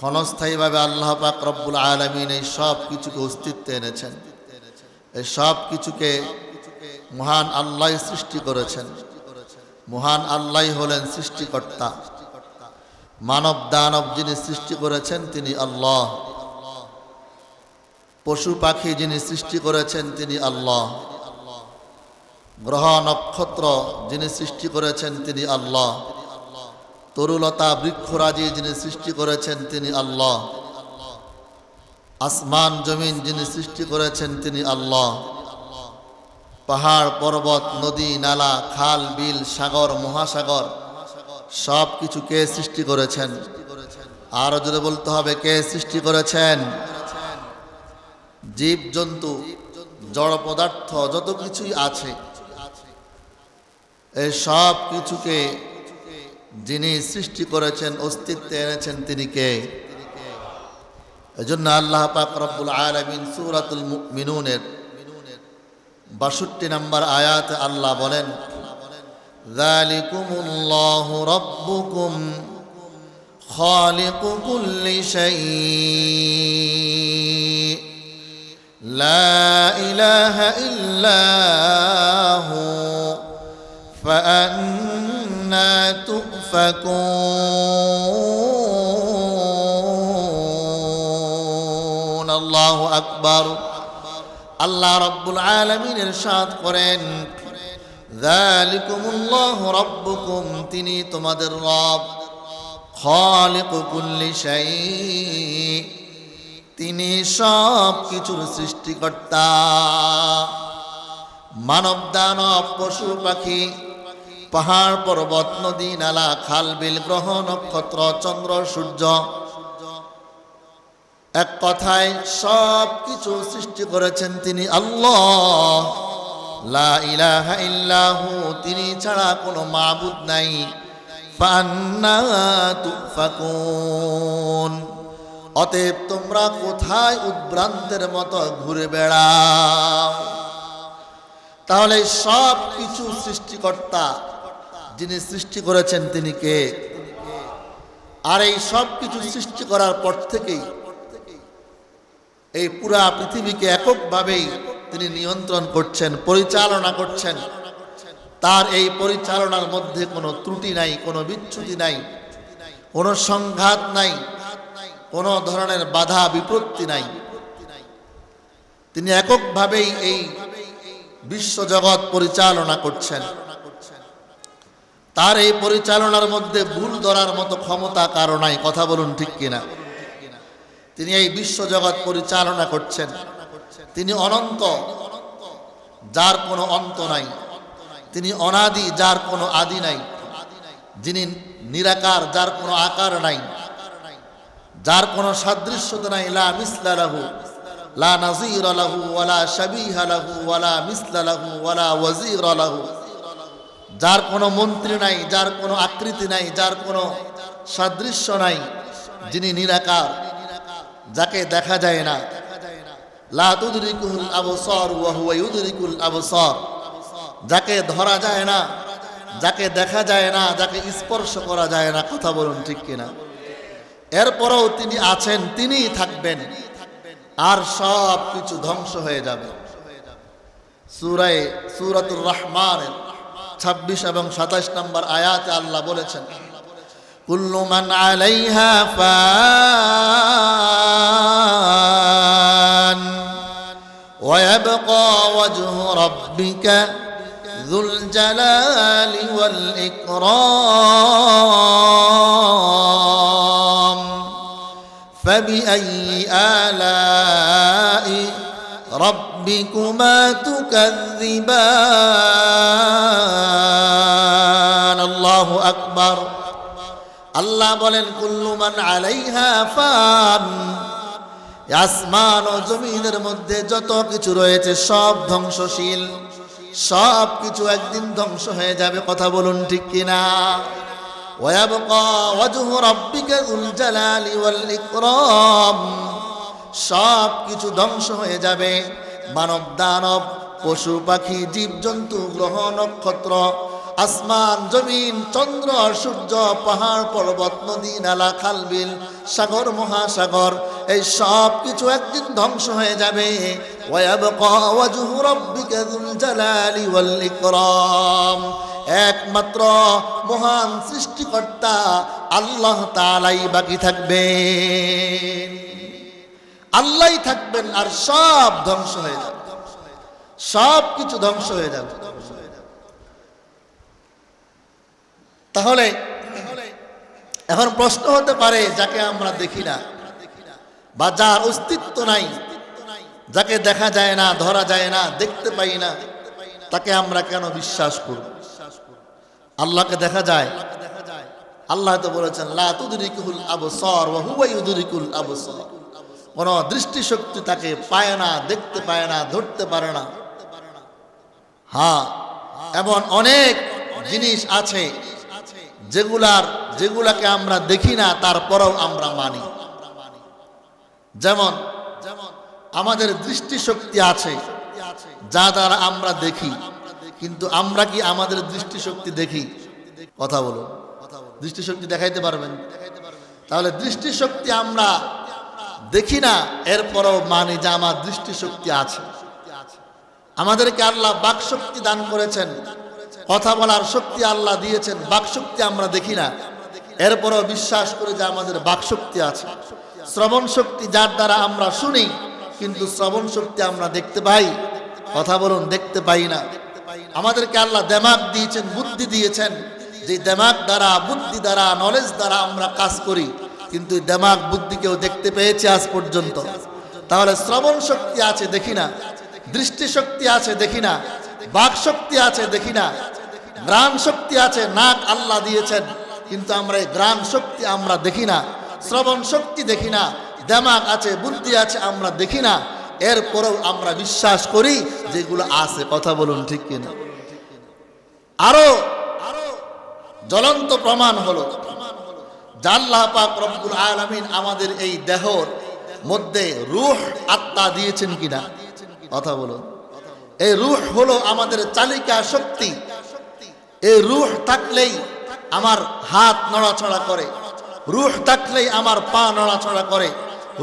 ক্ষণস্থায়ীভাবে আল্লাহ পাক রব্বুল আলামিন এই সব কিছুকে অস্তিত্বে এনেছেন। এই সব কিছুকে মহান আল্লাহ সৃষ্টি করেছেন। মহান আল্লাহ হলেন সৃষ্টিকর্তা। মানব দানব যিনি সৃষ্টি করেছেন তিনি আল্লাহ। পশু পাখি যিনি সৃষ্টি করেছেন তিনি আল্লাহ। গ্রহ নক্ষত্র যিনি সৃষ্টি করেছেন তিনি আল্লাহ। তরুলতা বৃক্ষরাজি যিনি সৃষ্টি করেছেন তিনি আল্লাহ। আসমান জমিন যিনি সৃষ্টি করেছেন তিনি আল্লাহ। পাহাড় পর্বত নদী নালা খাল বিল সাগর মহাসাগর সব কিছু কে সৃষ্টি করেছেন? আরো যদি বলতে হবে কে সৃষ্টি করেছেন? জীব জন্তু জড় পদার্থ যত কিছুই আছে এই সব কিছুকে যিনি সৃষ্টি করেছেন অস্তিত্বে এনেছেন তিনি কে? এজন্য আল্লাহ পাক রব্বুল আলামিন সূরাতুল মুমিনুনের 62 নম্বর আয়াতে আল্লাহ বলেন, যালিকুমুল্লাহু রাব্বুকুম খালিকু কুল্লি শাই লা ইলাহা ইল্লাহু ফাআন্না তুফাকুন। আল্লাহু আকবার। আল্লাহ রাব্বুল আলামিন ইরশাদ করেন, যালিকুমুল্লাহু রাব্বুকুম, তিনি তোমাদের রব। খালিকু কুল্লি শাই, তিনি সব কিছুর সৃষ্টিকর্তা। মানব দানব পশু পাখি পাহাড় পর্বত নদী নালা খাল বিল গ্রহ নক্ষত্র চন্দ্র সূর্য এক কথায় সব কিছু সৃষ্টি করেছেন তিনি আল্লাহ। লা ইলাহা ইল্লাহু, তিনি ছাড়া কোনো মাবুদ নাই। ফান্না তুফাকুন, অতএব তোমরা কোথায় উদ্ভ্রান্তের মতো ঘুরে বেড়াও? তাহলে সব কিছু সৃষ্টিকর্তা যিনি সৃষ্টি করেছেন তিনি কে? আর এই সব কিছু সৃষ্টি করার পর থেকেই এই পুরা পৃথিবীকে এককভাবেই তিনি নিয়ন্ত্রণ করছেন, পরিচালনা করছেন। তার এই পরিচালনার মধ্যে কোনো ত্রুটি নাই, কোনো বিচ্যুতি নাই, কোনো সংঘাত নাই, কোনো ধরনের বাধা বিপত্তি নাই। তিনি এককভাবেই এই বিশ্বজগৎ পরিচালনা করছেন। তার এই পরিচালনার মধ্যে ভুল ধরার মতো ক্ষমতা কারো নাই। কথা বলুন ঠিক কিনা? তিনি এই বিশ্বজগৎ পরিচালনা করছেন। তিনি অনন্ত, যার কোনো অন্ত নাই। তিনি অনাদি, যার কোনো আদি নাই। যিনি নিরাকার, যার কোনো আকার নাই, যার কোনো সাদৃশ্যতা নাই। লা মিসলা লাহু লা নাযীরা লাহু ওয়ালা শাবীহা লাহু ওয়ালা মিসলা লাহু ওয়ালা ওয়াজীরা লাহু, যার কোনো মন্ত্রী নাই, যার কোনো আকৃতি নাই, যার কোনো সাদৃশ্য নাই। যিনি নিরাকার, যাকে দেখা যায় না। লা তুদরিকুল আবসার ওয়া হুয়া ইউদরিকুল আবসার, যাকে ধরা যায় না, যাকে দেখা যায় না, যাকে স্পর্শ করা যায় না। কথা বলুন ঠিক কিনা? এরপরেও তিনি আছেন, তিনিই থাকবেন, আর সব কিছু ধ্বংস হয়ে যাবে। সূরাতুর রহমানের 26 এবং 27 নম্বর আয়াতে আল্লাহ বলেছেন, কুল্লু মান আলাইহা ফান ওয়া ইয়াবকা ওয়াজহু রাব্বিকা যুল জালালি ওয়াল ইকরাম ফাবিআইয়ি আলাই রাব্বিকুমা তুকাযযিবান। আল্লাহু আকবার। আল্লাহ বলেন, কুল্লু মান আলাইহা ফান, আসমান ও জমিনের মধ্যে যত কিছু রয়েছে সব ধ্বংসশীল, সব কিছু একদিন ধ্বংস হয়ে যাবে। কথা বলুন ঠিক কিনা? ওয়া ইয়াবকা ওয়াজহু রাব্বিকা যুল জালালি ওয়াল ইকরাম, সব কিছু ধ্বংস হয়ে যাবে। মানব দানব পশু পাখি জীবজন্তু গ্রহ নক্ষত্র আসমান জমিন চন্দ্র সূর্য পাহাড় পর্বত নদী নালা খাল বিল সাগর মহাসাগর এই সব কিছু একদিন ধ্বংস হয়ে যাবে। ওয়ায়াবকা ওয়াজহু রাব্বিকা যুল জালালি ওয়াল ইকরাম, একমাত্র মহান সৃষ্টিকর্তা আল্লাহ তাআলাই বাকি থাকবেন, আল্লাহই থাকবেন, আর সব ধ্বংস হয়ে যাবে, সব কিছু ধ্বংস হয়ে যাবে। তাহলে এখন প্রশ্ন হতে পারে, যাকে আমরা দেখি না বা যার অস্তিত্ব নাই, যাকে দেখা যায় না, ধরা যায় না, দেখতে পাই না, তাকে আমরা কেন বিশ্বাস করব? আল্লাহকে দেখা যায়, আল্লাহ তো বলেছেন লা তুদরিকুল আবসার ওয়া হুয়া ইউদরিকুল আবসার, কোন দৃষ্টিশক্তি তাকে পায় না, দেখতে পায় না, ধরতে পারে না। হ্যাঁ, এমন অনেক জিনিস আছে যেগুলাকে আমরা দেখি না, তারপরেও আমরা মানি। যেমন আমাদের দৃষ্টিশক্তি আছে, যা দ্বারা আমরা দেখি, কিন্তু আমরা কি আমাদের দৃষ্টিশক্তি দেখি? কথা বলুন, দৃষ্টিশক্তি দেখাইতে পারবেন? তাহলে দৃষ্টিশক্তি আমরা দেখি না, এরপরও মানি যে আমার দৃষ্টিশক্তি আছে। আমাদেরকে আল্লাহ বাকশক্তি দান করেছেন, কথা বলার শক্তি আল্লাহ দিয়েছেন, বাকশক্তি আমরা দেখি না, এরপরও বিশ্বাস করি যে আমাদের বাকশক্তি আছে। শ্রবণ শক্তি, যার দ্বারা আমরা শুনি, কিন্তু শ্রবণ শক্তি আমরা দেখতে পাই? কথা বলুন, দেখতে পাই না। আমাদেরকে আল্লাহ দিমাগ দিয়েছেন, বুদ্ধি দিয়েছেন, যে দিমাগ দ্বারা, বুদ্ধি দ্বারা, নলেজ দ্বারা আমরা কাজ করি, কিন্তু দিমাগ বুদ্ধিকেও দেখতে পেয়েছি আজ পর্যন্ত। তাহলে শ্রবণ শক্তি আছে, দেখি না, দৃষ্টি শক্তি আছে, দেখি না, বাক শক্তি আছে, দেখি না, ঘ্রাণ শক্তি আছে, নাক আল্লাহ দিয়েছেন, কিন্তু আমরা এই ঘ্রাণ শক্তি আমরা দেখি না, শ্রবণ শক্তি দেখি না, দিমাগ আছে, বুদ্ধি আছে, আমরা দেখি না, এরপরেও আমরা বিশ্বাস করি যেগুলো আছে। কথা বলুন, ঠিক কিনা? আরো জ্বলন্ত প্রমাণ হলো যে আল্লাহ পাক রব্বুল আলামিন আমাদের এই দেহর মধ্যে রূহ, আত্মা দিয়েছেন কিনা? কথা বলুন। এই রূহ হলো আমাদের চালিকা শক্তি। এই রূহ থাকলেই আমার হাত নড়াচড়া করে, রূহ থাকলেই আমার পা নড়াচড়া করে,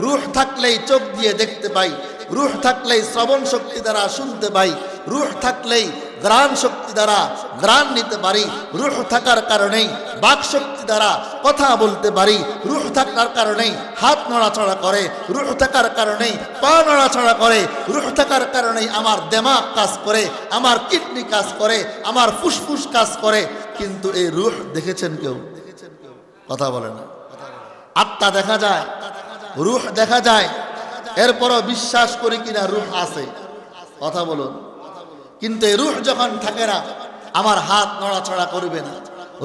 রূহ থাকলেই চোখ দিয়ে দেখতে পাই, রূহ থাকলেই শ্রবণ শক্তি দ্বারা শুনতে পাই, রূহ থাকলেই ঘ্রাণ শক্তি দ্বারা ঘ্রাণ নিতে পারি, রূহ থাকার কারণেই বাক শক্তি দ্বারা কথা বলতে পারি, রূহ থাকার কারণেই হাত নড়াচড়া করে, রূহ থাকার কারণেই পা নড়াচড়া করে, রূহ থাকার কারণেই আমার দিমাগ কাজ করে, আমার কিডনি কাজ করে, আমার ফুসফুস কাজ করে। কিন্তু এই রূহ দেখেছেন কেউ? কথা বলে না। আত্মা দেখা যায়, রূহ দেখা যায়, এরপরও বিশ্বাস করি কিনা রূহ আছে? কথা বলুন। কিন্তু এই রূহ যখন থাকে না, আমার হাত নড়াচড়া করবে না,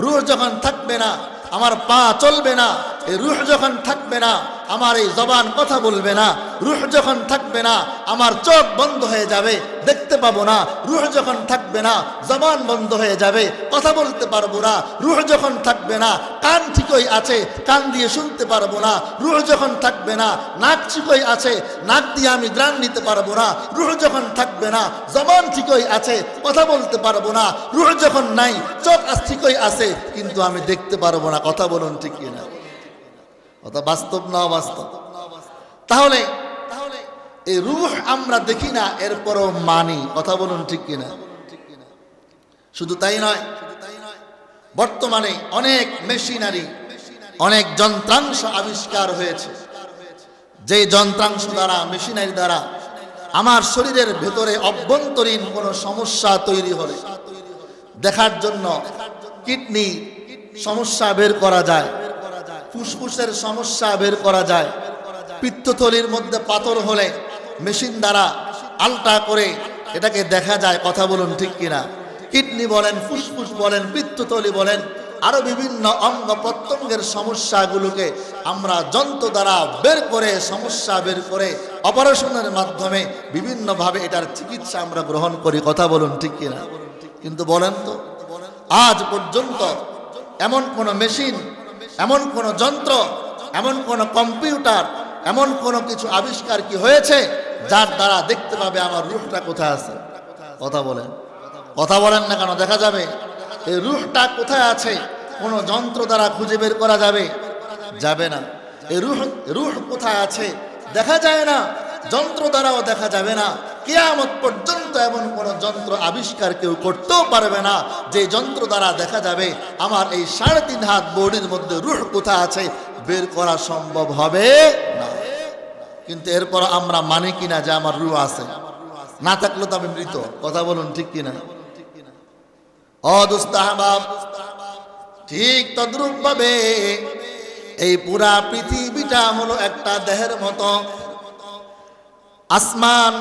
রূহ যখন থাকবে না, আমার পা চলবে না, এই রূহ যখন থাকবে না, আমার এই জবান কথা বলবে না, রূহ যখন থাকবে না, আমার চোখ বন্ধ হয়ে যাবে, দেখতে পাবো না, রূহ যখন থাকবে না, জবান বন্ধ হয়ে যাবে, কথা বলতে পারবো না, রূহ যখন থাকবে না, কান ঠিকই আছে, কান দিয়ে শুনতে পারবো না, রূহ যখন থাকবে না, নাক ঠিকই আছে, নাক দিয়ে আমি ঘ্রাণ নিতে পারবো না, রূহ যখন থাকবে না, জবান ঠিকই আছে, কথা বলতে পারবো না, রূহ যখন নাই, চোখ ঠিকই আছে, কিন্তু আমি দেখতে পারবো না। কথা বলুন, ঠিক কিনা? কথা বাস্তব না অবাস্তব? তাহলে এই রূহ আমরা দেখি না, এরপরও মানি। কথা বলুন, ঠিক কিনা? শুধু তাই নয়, বর্তমানে অনেক মেশিনারি, অনেক যন্ত্রাংশ আবিষ্কার হয়েছে, যে যন্ত্রাংশ দ্বারা, মেশিনারি দ্বারা আমার শরীরের ভেতরে অভ্যন্তরীণ কোনো সমস্যা তৈরি হলে দেখার জন্য কিডনি সমস্যা বের করা যায়, ফুসফুসের সমস্যা বের করা যায়, পিত্তথলির মধ্যে পাথর হলে মেশিন দ্বারা আলট্রা করে এটাকে দেখা যায়। কথা বলুন, ঠিক কিনা? কিডনি বলেন, ফুসফুস বলেন, পিত্তথলি বলেন, আরো বিভিন্ন অঙ্গ প্রত্যঙ্গের সমস্যাগুলোকে আমরা যন্ত্র দ্বারা বের করে, সমস্যা বের করে অপারেশনের মাধ্যমে বিভিন্নভাবে এটার চিকিৎসা আমরা গ্রহণ করি। কথা বলুন, ঠিক কিনা? কিন্তু বলেন তো, আজ পর্যন্ত এমন কোন মেশিন, এমন কোন যন্ত্র, এমন কোন কম্পিউটার, এমন কোন কিছু আবিষ্কার কি হয়েছে যার দ্বারা দেখতে পাবে আমার রূহটা কোথায় আছে? কথা বলেন, কথা বলেন না কেন? দেখা যাবে? এই রূহটা কোথায় আছে কোনো যন্ত্র দ্বারা খুঁজে বের করা যাবে? যাবে না। এই রূহ কোথায় আছে দেখা যায় না, যন্ত্র দ্বারাও দেখা যাবে না। কিয়ামত পর্যন্ত এমন কোন যন্ত্র আবিষ্কার কেউ করতেও পারবে না যে যন্ত্র দ্বারা দেখা যাবে আমার এই 3.5 হাত বডির মধ্যে রূহ কোথায় আছে বের করা সম্ভব হবে না। কিন্তু এরপর আমরা মানি কিনা যে আমার রূহ আছে? না থাকলে তো আমি মৃত। কথা বলুন ঠিক কিনা? দোস্ত আহবাব, ঠিক তদ্রূপ ভাবে এই পুরা পৃথিবীটা হলো একটা দেহের মতো। আসমান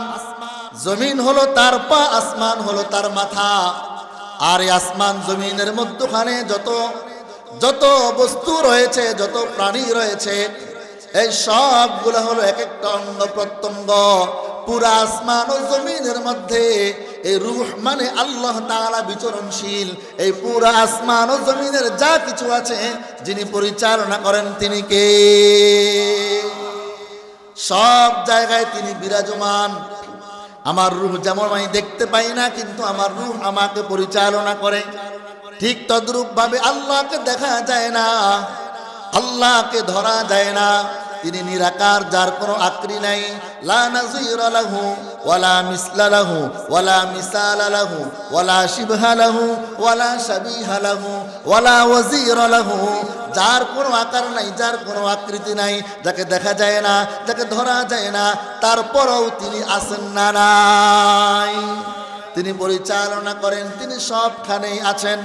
জমিন হলো তার পা, আসমান হলো তার মাথা। আর এই আসমান জমিনের মধ্যখানে যত বস্তু রয়েছে, যত প্রাণী রয়েছে, এই সবগুলো হলো এক একটা অঙ্গ প্রত্যঙ্গ। পুরা আসমান ও জমিনের মধ্যে এই রূহ মানে আল্লাহ তাআলা বিচরণশীল। এই পুরা আসমান ও জমিনের যা কিছু আছে যিনি পরিচালনা করেন তিনি কে? সব জায়গায় তিনি বিরাজমান। আমার রূহ যেমন আমি দেখতে পাই না, কিন্তু আমার রূহ আমাকে পরিচালনা করে। ঠিক তদ্রূপ ভাবে আল্লাহকে দেখা যায় না, আল্লাহকে ধরা যায় না। তিনি নিরাকার, যার কোনো আকৃতি নাই। লা নাযীরা লাহু ওয়ালা মিসলা লাহু ওয়ালা মিসালা লাহু ওয়ালা শিবহা লাহু ওয়ালা শাবিহা লাহু ওয়ালা ওয়াজিরা লাহু। যার কোনো আকার নাই, যার কোনো আকৃতি নাই, যাকে দেখা যায় না, যাকে ধরা যায় না, তারপরেও তিনি আছেন না নাই। তিনি পরিচালনা করেন, তিনি সবখানেই আছেন।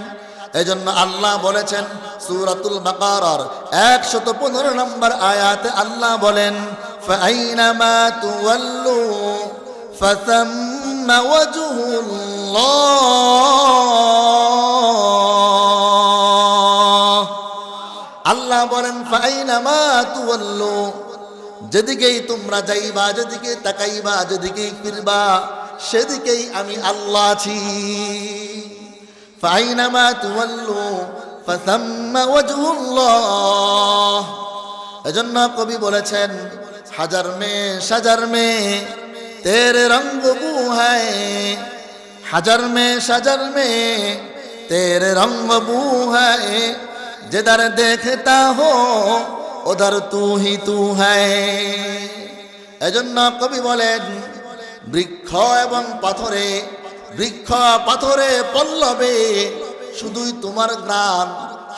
এজন্য আল্লাহ বলেছেন সূরাতুল বাকারার 115 নম্বর আয়াতে আল্লাহ বলেন, ফাআইনামা তুওয়াল্লু ফাসাম্মা ওয়াজহুল্লাহ। আল্লাহ বলেন ফাআইনামা তুওয়াল্লু, যেদিকেই তোমরা যাইবা, যেদিকে তাকাইবা, যেদিকেই ফিরবা, সেদিকেই আমি আল্লাহ আছি। ফাইনামা তুওয়াল্লু ফাসাম্মা ওয়াজহুল্লাহ। এজন্য কবি বলেছেন, হাজার মে সাজার মে তেরে রঙ্গ বু হ্যায়, হাজার মে সাজার মে তেরে রঙ্গ বু হ্যায়, যেদার দেখতা হো ওদার তু হি তু হ্যায়। এজন্য কবি বলেন, বৃক্ষ এবং পাথরে, বৃক্ষ পাথরে পল্লবে শুধুই তোমার গ্রাণ,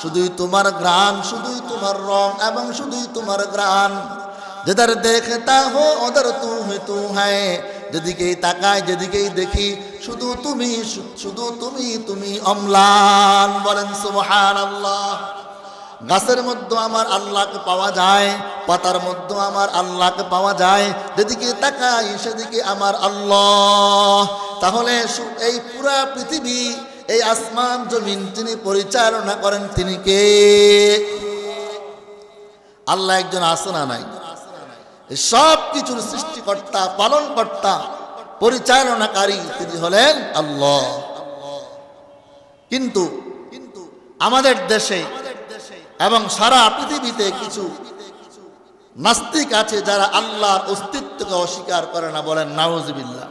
শুধুই তোমার গ্রাণ, শুধুই তোমার রং এবং শুধুই তোমার গ্রাণ। যেদার দেখতা হো ওদার তু হি তু হ্যায়, যেদিকেই তাকায়, যেদিকেই দেখি, শুধু তুমি, শুধু তুমি, তুমি অম্লান। বলেন সুবহানাল্লাহ। গাছের মধ্যে আমার আল্লাহকে পাওয়া যায়, পাতার মধ্যে আমার আল্লাহকে পাওয়া যায়, যেদিকে তাকাই সেদিকে আমার আল্লাহ। তাহলে এই পুরা পৃথিবী, এই আসমান জমিন যিনি পরিচালনা করেন তিনি কে? আল্লাহ একজন আছে না নাই? সব কিছুর সৃষ্টিকর্তা, পালনকর্তা, পরিচালনাকারী তিনি হলেন আল্লাহ। কিন্তু আমাদের দেশে এবং সারা পৃথিবীতে কিছু নাস্তিক আছে যারা আল্লাহর অস্তিত্বকে অস্বীকার করে না। বলেন নাউজুবিল্লাহ।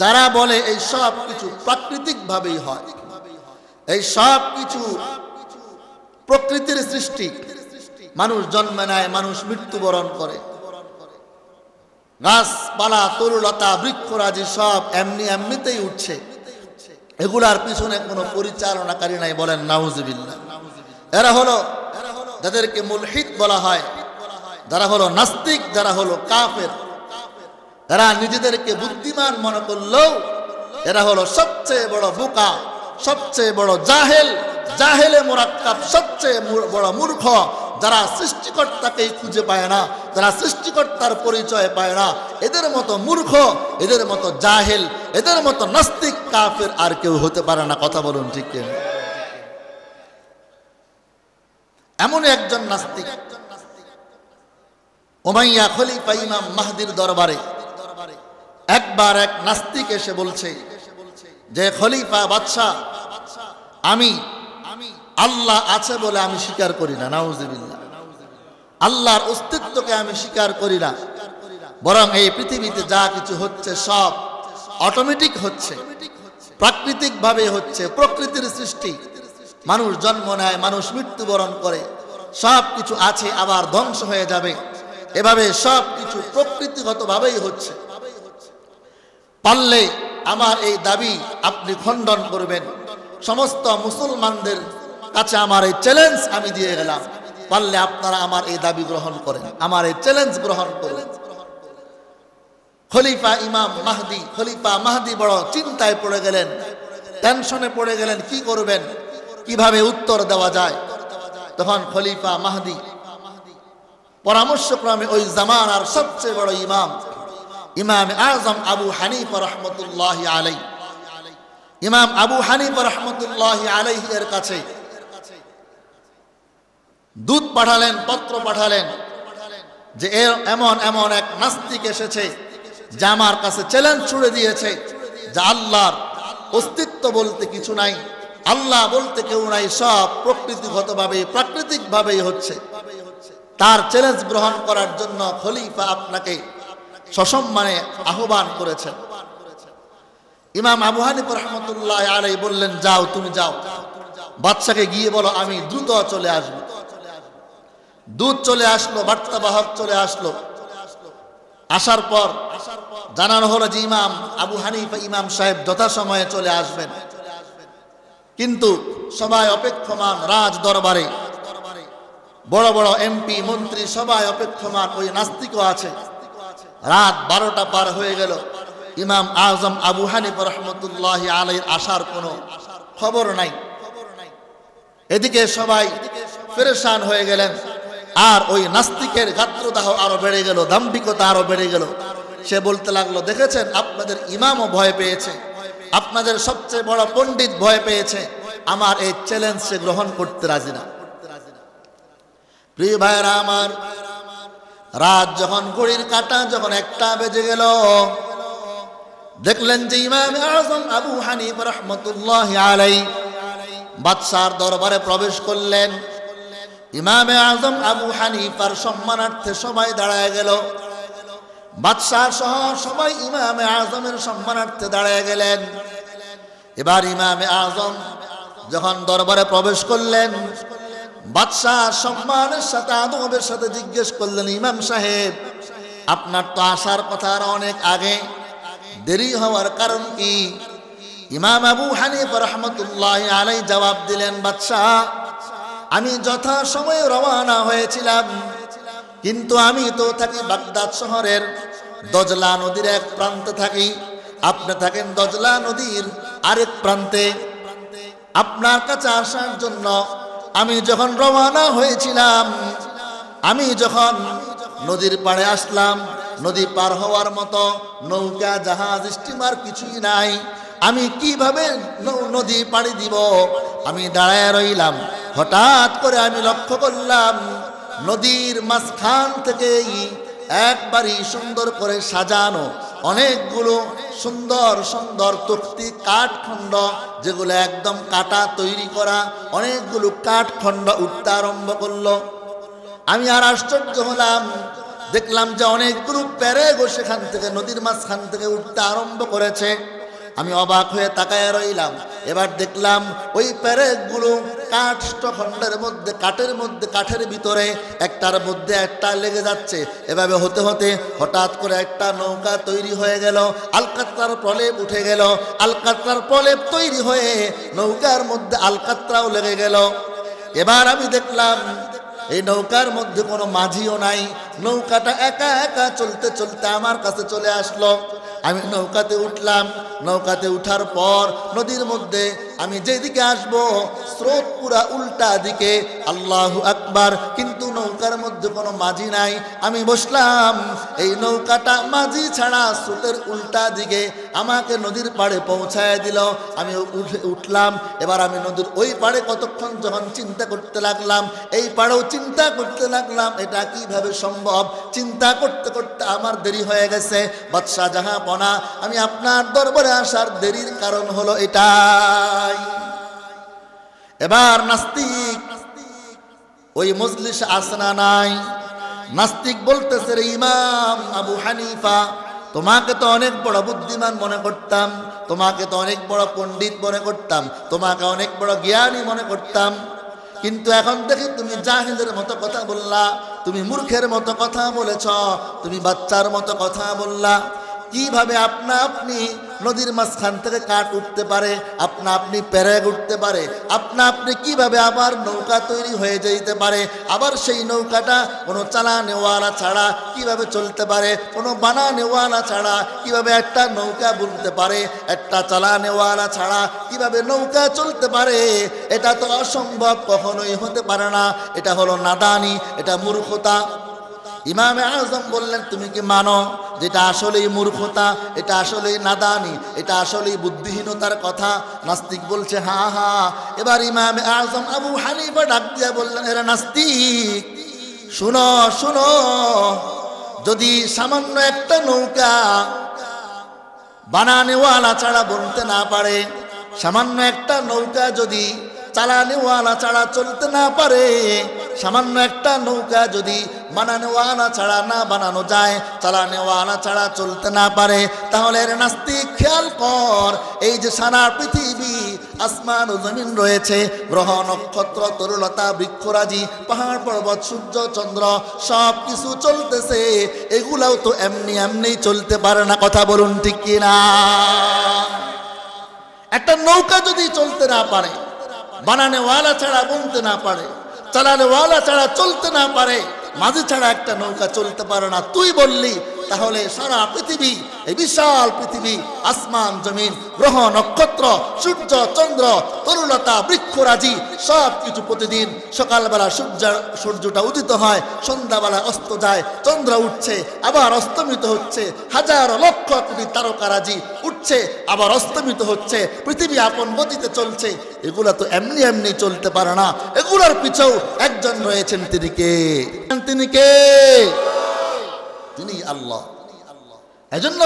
যারা বলে এই সব কিছু প্রাকৃতিক ভাবেই হয়, এই সব কিছু প্রকৃতির সৃষ্টি, মানুষ জন্মে নেয়, মানুষ মৃত্যুবরণ করে, গাছপালা, তরুলতা, বৃক্ষরাজি সব এমনিতেই উঠছে, এগুলার পিছনে কোনো পরিচালনাকারী নাই। বলেন নাউজুবিল্লাহ। এরা হলো যাদেরকে মুলহিদ বলা হয়, যারা হলো নাস্তিক, যারা হলো কাফের। এরা নিজেদেরকে বুদ্ধিমান মনে করলেও এরা হলো সবচেয়ে বড় বোকা, সবচেয়ে বড় জাহেল, জাহেলে মুরাক্কাব, সবচেয়ে বড় মূর্খ। যারা সৃষ্টিকর্তাকেই খুঁজে পায় না, যারা সৃষ্টিকর্তার পরিচয় পায় না, এদের মতো মূর্খ, এদের মতো জাহেল, এদের মতো নাস্তিক, কাফের আর কেউ হতে পারে না। কথা বলুন ঠিক কি? এমন একজন নাস্তিক উমাইয়া খলিফা ইমাম মাহদির দরবারে একবার এক নাস্তিক এসে বলছে যে, খলিফা, বাদশাহ, আমি আল্লাহ আছে বলে আমি স্বীকার করি না। নাউজুবিল্লাহ। আল্লাহর অস্তিত্বকে আমি স্বীকার করি না, বরং এই পৃথিবীতে যা কিছু হচ্ছে সব অটোমেটিক হচ্ছে। প্রাকৃতিকভাবে হচ্ছে, প্রকৃতির সৃষ্টি। মানুষ জন্ম নেয়, মানুষ মৃত্যুবরণ করে, সব কিছু আছে আবার ধ্বংস হয়ে যাবে, এভাবে সব কিছু প্রকৃতিগতভাবেই হচ্ছে। পারলে আমার এই দাবি আপনি খণ্ডন করবেন। সমস্ত মুসলমানদের কাছে আমার এই চ্যালেঞ্জ আমি দিয়ে গেলাম, পারলে আপনারা আমার এই দাবি গ্রহণ করেন, আমার এই চ্যালেঞ্জ গ্রহণ করুন। খলিফা মাহদি বড় চিন্তায় পড়ে গেলেন, টেনশনে পড়ে গেলেন, কি করবেন, কিভাবে উত্তর দেওয়া যায়। তখন খলিফা মাহদি পরামর্শক্রমে ওই জামানার সবচেয়ে বড় ইমাম আজম আবু হানিফা রহমতুল্লাহি আলাইহি, ইমাম আবু হানিফা রহমতুল্লাহি আলাইহি এর কাছে দূত পাঠালেন, পত্র পাঠালেন যে এমন এমন এক নাস্তিক এসেছে যে আমার কাছে চ্যালেঞ্জ ছুড়ে দিয়েছে যে আল্লাহর অস্তিত্ব বলতে কিছু নাই, আল্লাহ বলতে কেউ নাই, সব প্রকৃতিগতভাবে প্রাকৃতিকভাবেই হচ্ছে। তার চ্যালেঞ্জ গ্রহণ করার জন্য খলিফা আপনাকে সসম্মানে আহ্বান করেছেন। ইমাম আবু হানিফা রাহমাতুল্লাহি আলাইহি বললেন, যাও, তুমি যাও, বাদশাকে গিয়ে বলো আমি দ্রুত চলে আসব। দূত চলে আসলো, বার্তাবাহক চলে আসলো। আসার পর জানানো হলো যে ইমাম আবু হানিফা, ইমাম সাহেব যথাসময়ে চলে আসবেন। কিন্তু সবাই অপেক্ষমান, রাজ দরবারে বড় বড় এমপি মন্ত্রী সবাই অপেক্ষমান, ওই নাস্তিকও আছে। রাত 12টা পার হয়ে গেল, ইমাম আজম আবু হানিফা রহমতুল্লাহি আলাইহির আসার কোনো খবর নাই। এদিকে সবাই পেরেশান হয়ে গেলেন, আর ওই নাস্তিকের গাত্রদাহ আরো বেড়ে গেল, দাম্ভিকতা আরো বেড়ে গেল। সে বলতে লাগলো, দেখেছেন আপনাদের ইমামও ভয় পেয়েছে, আপনাদের সবচেয়ে বড় পণ্ডিত ভয় পেয়েছে, আমার এই চ্যালেঞ্জ সে গ্রহণ করতে রাজি না। প্রিয় ভাইরা আমার, রাত যখন ঘড়ির কাঁটা যখন 1টা বেজে গেল, দেখলেন যে ইমাম আজম আবু হানিফা রহমতুল্লাহি আলাইহি বাদশার দরবারে প্রবেশ করলেন। ইমামে আজম আবু হানিফার সম্মানার্থে সবাই দাঁড়ায় গেল, বাদশাহ সহ সবাই ইমামে আজমের সম্মানার্থে দাঁড়ায় গেলেন। এবার ইমামে আজম যখন দরবারে প্রবেশ করলেন, বাদশাহ সম্মানের সাথে আদবের সাথে জিজ্ঞেস করলেন, ইমাম সাহেব আপনার তো আসার কথা আর অনেক আগে, দেরি হওয়ার কারণ কি? ইমাম আবু হানিফা রহমতুল্লাহি আলাইহি জবাব দিলেন, বাদশাহ আমি যথা সময়ে রওনা হয়েছিলাম, কিন্তু আমি তো থাকি বাগদাদ শহরের দজলা নদীর এক প্রান্তে থাকি, আপনি থাকেন দজলা নদীর আরেক প্রান্তে। আপনার কাছে আসার জন্য আমি যখন রওনা হয়েছিলাম, আমি যখন নদীর পাড়ে আসলাম, নদী পার হওয়ার মতো নৌকা, জাহাজ, স্টিমার কিছুই নাই, আমি কিভাবে নদী পাড়ি দিব? আমি দাঁড়ায় রইলাম। হঠাৎ করে আমি লক্ষ্য করলাম নদীর মাঝখান থেকেই একবারই সুন্দর করে সাজানো অনেকগুলো সুন্দর সুন্দর তখ্তি কাঠখণ্ড, যেগুলো একদম কাটা তৈরি করা, অনেকগুলো কাঠখণ্ড উঠতে আরম্ভ করলো। আমি আর আশ্চর্য হলাম, দেখলাম যে অনেকগুলো প্যারেগো সেখান থেকে নদীর মাঝখান থেকে উঠতে আরম্ভ করেছে। আমি অবাক হয়ে তাকায় রইলাম। এবার দেখলাম ওই প্যারেকগুলো কাঠখণ্ডের মধ্যে, কাঠের ভিতরে একটার মধ্যে একটা লেগে যাচ্ছে। এভাবে হতে হতে হঠাৎ করে একটা নৌকা তৈরি হয়ে গেল, আলকাতরার প্রলেপ উঠে গেল, আলকাতরার প্রলেপ তৈরি হয়ে নৌকার মধ্যে আলকাতরাও লেগে গেল। এবার আমি দেখলাম এই নৌকার মধ্যে কোনো মাঝিও নাই, নৌকাটা একা একা চলতে চলতে আমার কাছে চলে আসলো। আমি নৌকাতে উঠলাম। নৌকাতে উঠার পর নদীর মধ্যে আমি যেদিকে আসব স্রোত পুরা উল্টা দিকে, আল্লাহু আকবার, কিন্তু নৌকার মধ্যে কোনো মাঝি নাই। আমি বসলাম, এই নৌকাটা মাঝি ছাড়া স্রোতের উল্টা দিকে আমাকে নদীর পাড়ে পৌঁছায় দিল। আমি উঠলাম। এবার আমি নদীর ওই পাড়ে কতক্ষণ যখন চিন্তা করতে লাগলাম, এই পাড়েও চিন্তা করতে লাগলাম, এটা কিভাবে সম্ভব। চিন্তা করতে করতে আমার দেরি হয়ে গেছে। বাদশাহ জাহাপনা, আমি আপনার দরবারে আসার দেরির কারণ হলো এটাই। এবার নাস্তিক ওই মজলিসে আসনা নাই। নাস্তিক বলতেছে, রে ইমাম আবু হানিফা, তোমাকে তো অনেক বড় বুদ্ধিমান মনে করতাম, তোমাকে তো অনেক বড় পণ্ডিত মনে করতাম, তোমাকে অনেক বড় জ্ঞানী মনে করতাম, কিন্তু এখন দেখি তুমি জাহিলের মতো কথা বললা, তুমি মূর্খের মতো কথা বলেছ, তুমি বাচ্চার মতো কথা বললা। কিভাবে আপনা আপনি নদীর মাঝখান থেকে কাঠ উঠতে পারে, আপনা আপনি পেরেক উঠতে পারে, আপনা আপনি কিভাবে আবার নৌকা তৈরি হয়ে যেতে পারে, আবার সেই নৌকাটা কোনো চালানেওয়ালা ছাড়া কিভাবে চলতে পারে, কোনো বানানেওয়ালা ছাড়া কিভাবে একটা নৌকা বুনতে পারে, একটা চালানেওয়ালা ছাড়া কিভাবে নৌকা চলতে পারে? এটা তো অসম্ভব, কখনোই হতে পারে না। এটা হলো নাদানি, এটা মূর্খতা। ইমামে আজম বললেন, তুমি কি মানো যেটা আসলেই মূর্খতা, এটা আসলেই নাদানি, এটা আসলেই বুদ্ধিহীনতার কথা? নাস্তিক বলছে হ্যাঁ হ্যাঁ। এবার ইমামে আজম আবু হানিফা ডাক দিয়া বললেন, এরা নাস্তিক, শুনো শুনো, যদি সামান্য একটা নৌকা বানানেওয়ালা ছাড়া বলতে না পারে, সামান্য একটা নৌকা যদি চালানেওয়ালা ছাড়া চলতে না পারে, সামান্য একটা নৌকা যদি বানানেওয়ালা ছাড়া না বানানো যায়, চালানেওয়ালা ছাড়া চলতে না পারে, তাহলে এর নাস্তিক খেয়াল কর, এই যে সারা পৃথিবী আসমান ও জমিন রয়েছে, গ্রহ নক্ষত্র তরুলতা বৃক্ষরাজি পাহাড় পর্বত সূর্য চন্দ্র সব কিছু চলতেছে, এগুলাও তো এমনি এমনি চলতে পারে না। কথা বলুন ঠিক কিনা? একটা নৌকা যদি চলতে না পারে, বানানেওয়ালা ছাড়া বুনতে না পারে, চালানেওয়ালা ছাড়া চলতে না পারে, মাঝি ছাড়া একটা নৌকা চলতে পারে না, তুই বললি, তাহলে সারা পৃথিবী, এই বিশাল পৃথিবী, আসমান জমিন গ্রহ নক্ষত্র সূর্য চন্দ্র তরুলতা বৃক্ষরাজি সব কিছু প্রতিদিন সকালবেলা সূর্যটা উদিত হয়, সন্ধ্যাবেলা অস্ত যায়, চন্দ্র উঠছে আবার অস্তমিত হচ্ছে, হাজার লক্ষ কোটি তারকারাজি উঠছে আবার অস্তমিত হচ্ছে, পৃথিবী আপন গতিতে চলছে, এগুলা তো এমনি এমনি চলতে পারে না, এগুলার পিছেও একজন রয়েছেন। তিনি কে? তিনি কে? তিনি আল্লাহ। এজন্য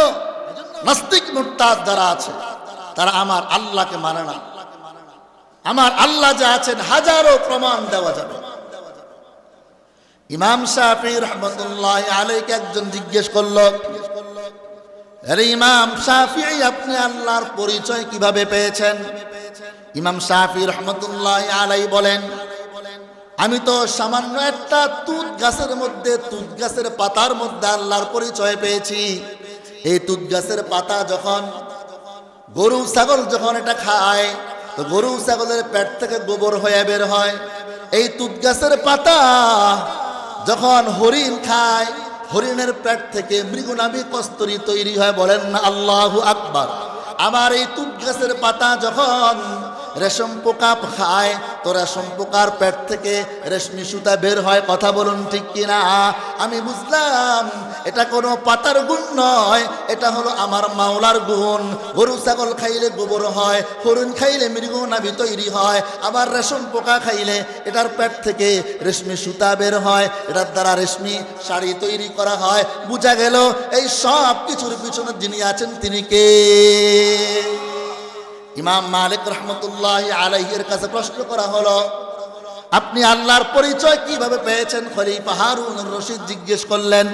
নাস্তিক মুরতাদ যারা আছে তারা আমার আল্লাহকে মানে না। আমার আল্লাহ যে আছেন হাজারো প্রমাণ দেওয়া যাবে। ইমাম শাফিঈ রাহমাতুল্লাহি আলাইহি একজন জিজ্ঞেস করলো, আরে ইমাম শাফিঈ, আপনি আল্লাহর পরিচয় কিভাবে পেয়েছেন? ইমাম শাফিঈ রাহমাতুল্লাহি আলাইহি বলেন, আমি তো সামান্য একটা তুত গাছের মধ্যে, তুত গাছের পাতার মধ্যে আল্লাহর পরিচয় পেয়েছি। এই তুত গাছের পাতা যখন গরু ছাগল যখন এটা খায়, তো গরু ছাগলের পেট থেকে গোবর হয়ে বের হয়। এই তুত গাছের পাতা যখন হরিণ খায়, হরিণের পেট থেকে মৃগনাভি কস্তুরী তৈরি হয়। বলেন না আল্লাহু আকবার। আমার এই তুত গাছের পাতা যখন রেশম পোকা খায়, তো রেশম পোকার পেট থেকে রেশমি সুতা বের হয়। কথা বলুন ঠিক কিনা? আমি বুঝলাম এটা কোনো পাতার গুণ নয়, এটা হলো আমার মাওলার গুণ। গরু ছাগল খাইলে গোবর হয়, হরিণ খাইলে মৃগনাভি তৈরি হয়, আবার রেশম পোকা খাইলে এটার পেট থেকে রেশমি সুতা বের হয়, এটার দ্বারা রেশমি শাড়ি তৈরি করা হয়। বোঝা গেল এই সব কিছুর পিছনে যিনি আছেন তিনি কে? ইমাম মালিক রাহমাতুল্লাহি আলাইহির কাছে প্রশ্ন করা হলো, আপনি আল্লাহর পরিচয় কিভাবে পেয়েছেন? খলিফা হারুনুর রশিদ জিজ্ঞেস করলেন।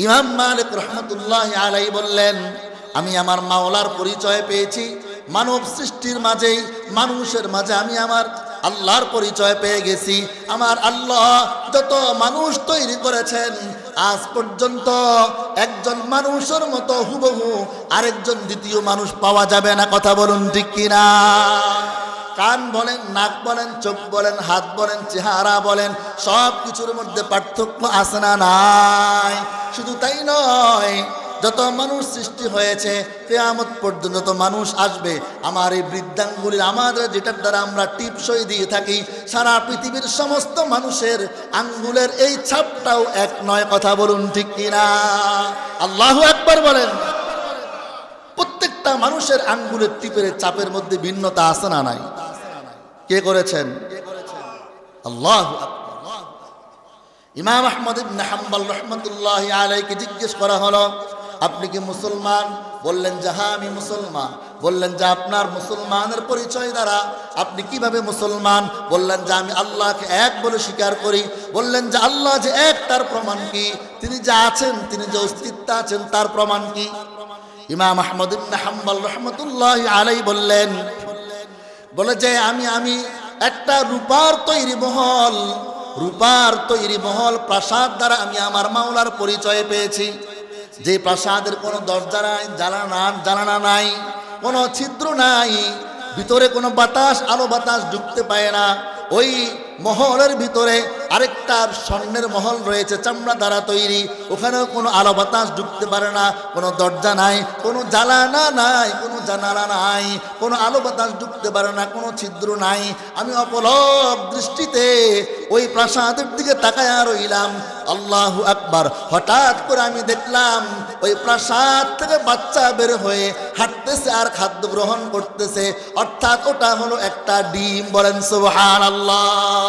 ইমাম মালিক রাহমাতুল্লাহি আলাইহি বললেন, আমি আমার মাওলার পরিচয় পেয়েছি মানব সৃষ্টির মাঝেই, মানুষের মাঝে আমি আমার আল্লাহর পরিচয় পেয়ে গেছি। আমার আল্লাহ যত মানুষ তৈরি করেছেন, আজ পর্যন্ত একজন মানুষের মতো হুবহু আরেকজন দ্বিতীয় মানুষ পাওয়া যাবে না। কথা বলুন ঠিক কিনা? কান বলেন, নাক বলেন, চোখ বলেন, হাত বলেন, চেহারা বলেন, সব কিছুর মধ্যে পার্থক্য আছে না নাই? শুধু তাই নয়, যত মানুষ সৃষ্টি হয়েছে কিয়ামত পর্যন্ত যত মানুষ আসবে, আমার এই বৃদ্ধাঙ্গুলির, আমাদের যেটার দ্বারা আমরা টিপসই দিয়ে থাকি, সারা পৃথিবীর সমস্ত মানুষের আঙ্গুলের এই ছাপটাও এক নয়। কথা বলুন ঠিক কিনা? আল্লাহু আকবার বলেন। প্রত্যেকটা মানুষের আঙ্গুলের টিপের চাপের মধ্যে ভিন্নতা আছে না নাই? কে করেছেন? আল্লাহু আকবার। ইমাম আহমদ ইবনে হাম্বল রাহমাতুল্লাহি আলাইহি জিজ্ঞেস করা হলো, আপনি কি মুসলমান? বললেন যে হ্যাঁ আমি মুসলমান। বললেন যে আপনার মুসলমানের পরিচয় দ্বারা আপনি কিভাবে মুসলমান? বললেন যে আমি আল্লাহকে এক বলে স্বীকার করি। বললেন যে আল্লাহ যে এক তার প্রমাণ কি? তিনি যে আছেন, তিনি যে অস্তিত্ব আছেন তার প্রমাণ কি? ইমাম আহমদ ইবনে হাম্বল রাহমাতুল্লাহি আলাইহি বললেন, বলে যে আমি একটা রূপার তৈরি মহল প্রাসাদ দ্বারা আমি আমার মাওলার পরিচয় পেয়েছি, যে প্রাসাদের কোনো দরজা নাই, জানালা নাই, কোনো ছিদ্র নাই, ভিতরে কোনো বাতাস আলো বাতাস ঢুকতে পায় না। ওই মহলের ভিতরে আরেকটা স্বর্ণের মহল রয়েছে, চামড়া দ্বারা তৈরি, ওখানেও কোনো আলো বাতাস ঢুকতে পারে না, কোনো দরজা নাই, কোনো জানালা নাই, কোনো জানালা নাই, কোনো আলো বাতাস ঢুকতে পারে না, কোনো ছিদ্র নাই। আমি অপলক দৃষ্টিতে ওই প্রাসাদের দিকে তাকায়া রইলাম। আল্লাহু আকবার। হঠাৎ করে আমি দেখলাম ওই প্রাসাদ থেকে বাচ্চা বের হয়ে হাঁটতেছে আর খাদ্য গ্রহণ করতেছে, অর্থাৎ ওটা হলো একটা ডিম। বলেন সুবহানাল্লাহ।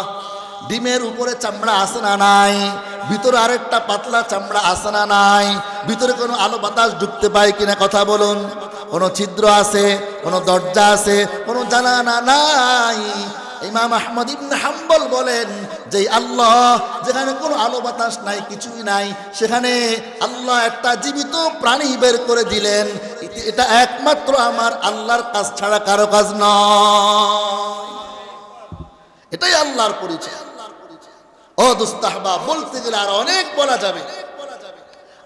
ডিমের উপরে চামড়া আছে না নাই? ভিতরে আরেকটা পাতলা চামড়া আছে না নাই? ভিতরে কোনো আলো বাতাস ঢুকতে পায় কিনা কথা বলুন? কোনো ছিদ্র আছে, কোনো দরজা আছে, কোনো জানালা নাই। ইমাম আহমদ ইবনে হাম্বল বলেন যে আল্লাহ যেখানে কোনো আলো বাতাস নাই, কিছুই নাই, সেখানে আল্লাহ একটা জীবিত প্রাণী বের করে দিলেন। এটা একমাত্র আমার আল্লাহর কাজ ছাড়া কারো কাজ নয়। এটাই আল্লাহর পরিচয়। ও দোস্ত আহবাব, বলতে গেলে আর অনেক বলা যাবে।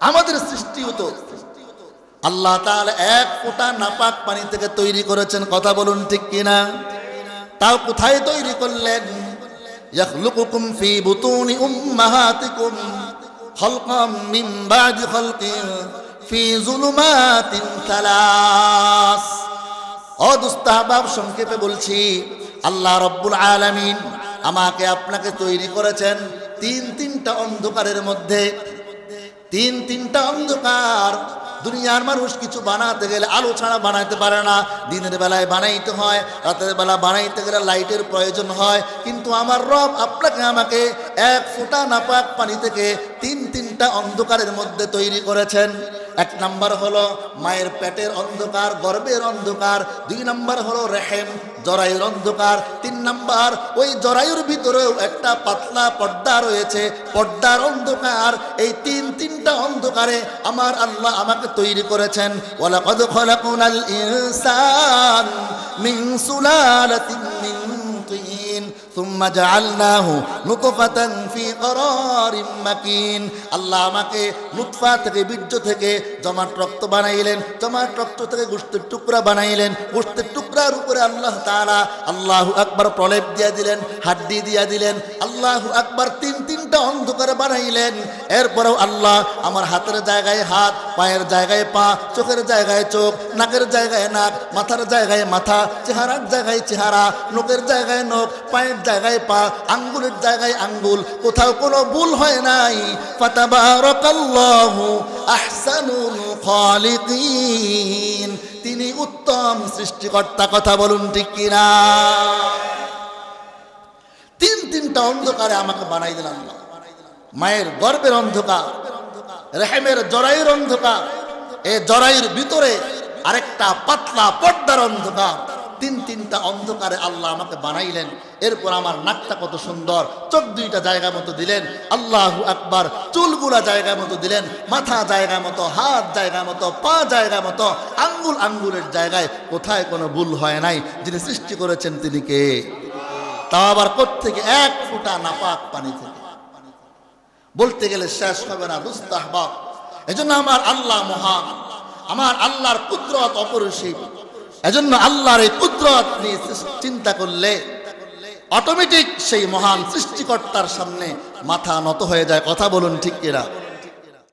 আমাদের সৃষ্টিও তো আল্লাহ তাআলা এক ফোঁটা নাপাক পানি থেকে তৈরি করেছেন, কথা বলুন ঠিক কিনা? তাও কোথায় তৈরি করলেন? ইয়াখলুকুকুম ফি বুতুনি উম্মাহাতিকুম খালকাম মিন বাদি খালকিন ফি যুলুমাতিন সালাস। ও দোস্ত আহবাব, সংক্ষেপে বলছি, আল্লাহ রব্বুল আলামিন আমাকে আপনাকে তৈরি করেছেন তিনটা অন্ধকারের মধ্যে। তিনটা অন্ধকার। দুনিয়ার মানুষ কিছু বানাতে গেলে আলো ছাড়া বানাইতে পারে না। দিনের বেলায় বানাইতে হয়, রাতের বেলা বানাইতে গেলে লাইটের প্রয়োজন হয়। কিন্তু আমার রব আপনাকে আমাকে এক ফোঁটা নাপাক পানি থেকে তিনটা অন্ধকারের মধ্যে তৈরি করেছেন। এক নাম্বার হলো মায়ের পেটের অন্ধকার, গর্ভের অন্ধকার। 2 নাম্বার হলো রেহেম, জরায়ুর অন্ধকার। 3 নাম্বার ওই জরায়ুর ভিতরেও একটা পাতলা পর্দা রয়েছে, পর্দার অন্ধকার। এই তিনটা অন্ধকারে আমার আল্লাহ আমাকে তৈরি করেছেন। ওয়ালাকাদ খালাকনাল ইনসান মিন সুলালাতিন মিন তিন সুম্মা জাআলনাহু নুতফাতান ফি করারিম মাকিন। আল্লাহ আমাকে নুতফা থেকে, বীর্য থেকে জমাট রক্ত বানাইলেন, জমাট রক্ত থেকে গোশতের টুকরা বানাইলেন, গোশতের টুকরার উপরে আল্লাহ তাআলা আল্লাহু আকবার প্রলেপ দিয়া দিলেন, হাড্ডি দিয়া দিলেন। আল্লাহু আকবার। তিনটা অন্ধকারে বানাইলেন। এরপরেও আল্লাহ আমার হাতের জায়গায় হাত, পায়ের জায়গায় পা, চোখের জায়গায় চোখ, নাকের জায়গায় নাক, মাথার জায়গায় মাথা, চেহারার জায়গায় চেহারা, নখের জায়গায় নখ, পায়ের জায়গায় পা, আঙ্গুলের জায়গায় আঙ্গুল, কোথাও কোনো ভুল হয় নাই। ফাতাবারাকাল্লাহু আহসানুল খালিকিন। তিনি উত্তম সৃষ্টিকর্তা, কথা বলুন ঠিক কিনা? তিনটা অন্ধকারে আমাকে বানাই দিলেন আল্লাহ। মায়ের গর্ভের অন্ধকার, রেহেমের জরায়ুর অন্ধকার, এই জরায়ুর ভিতরে আরেকটা পাতলা পর্দার অন্ধকার। তিনটা অন্ধকারে আল্লাহ আমাকে বানাইলেন। এরপর আমার নাকটা কত সুন্দর, চোখ 2টা জায়গা মতো দিলেন, আল্লাহু আকবার। চুলগুলা জায়গা মতো দিলেন, মাথা জায়গা মতো, হাত জায়গা মতো, পা জায়গা মতো, আঙ্গুলের জায়গায় কোথায় কোনো ভুল হয় নাই। যিনি সৃষ্টি করেছেন তিনি কে? তাও আবার কোত্থেকে? এক ফোঁটা নাপাক পানি থেকে। বলতে গেলে শেষ হবে না দোস্ত আহবাব। এজন্য আমার আল্লাহ মহান, আমার আল্লাহর কুদরত অপরিসীম। এজন্য আল্লাহর এই কুদরত নিয়ে চিন্তা করলে অটোমেটিক সেই মহান সৃষ্টিকর্তার সামনে মাথা নত হয়ে যায়, কথা বলুন ঠিক কিনা?